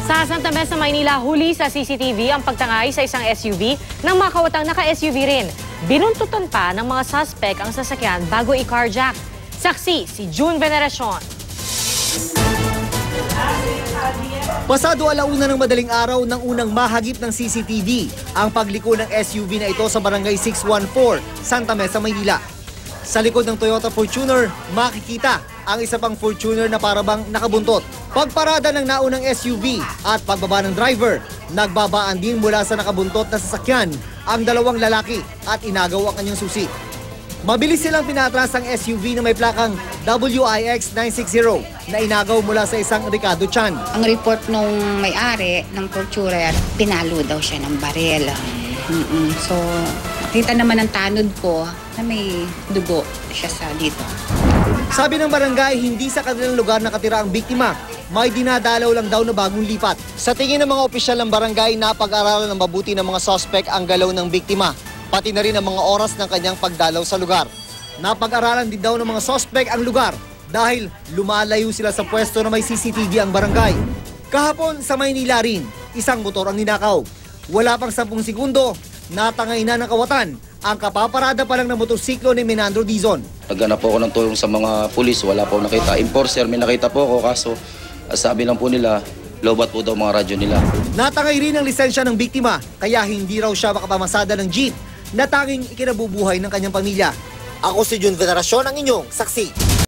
Sa Santa Mesa, Maynila, huli sa CCTV ang pagtangay sa isang SUV ng mga kawatang naka-SUV rin. Binuntutan pa ng mga suspect ang sasakyan bago i-carjack. Saksi si June Veneracion. Pasado alauna ng madaling araw ng unang mahagip ng CCTV ang pagliko ng SUV na ito sa Barangay 614, Santa Mesa, Maynila. Sa likod ng Toyota Fortuner, makikita ang isa pang Fortuner na parabang nakabuntot. Pagparada ng naunang SUV at pagbaba ng driver, nagbabaan din mula sa nakabuntot na sasakyan ang dalawang lalaki at inagaw ang kanyang susi. Mabilis silang pinatras ang SUV na may plakang WIX 960 na inagaw mula sa isang Ricardo Chan. Ang report nung may-ari ng Fortuner, pinalo daw siya ng baril. So, nakita naman ang tanod ko na may dugo siya sa dito. Sabi ng barangay, hindi sa kanilang lugar nakatira ang biktima. May dinadalaw lang daw na bagong lipat. Sa tingin ng mga opisyal ng barangay, napag-aralan ng mabuti ng mga suspect ang galaw ng biktima, pati na rin ang mga oras ng kanyang pagdalaw sa lugar. Napag-aralan din daw ng mga suspect ang lugar dahil lumalayo sila sa pwesto na may CCTV ang barangay. Kahapon sa Maynila rin, isang motor ang ninakaw. Wala pang 10 segundo, natangay na ng kawatan ang kapaparada pa lang ng motorsiklo ni Menandro Dizon. Naghanap po ako ng tulong sa mga pulis, wala po nakita. Enforcer, may nakita po ako, kaso sabi lang po nila, lobat po daw mga radyo nila. Natangay rin ang lisensya ng biktima, kaya hindi raw siya makapamasada ng jeep na tanging ikinabubuhay ng kanyang pamilya. Ako si June Veneracion, ang inyong saksi.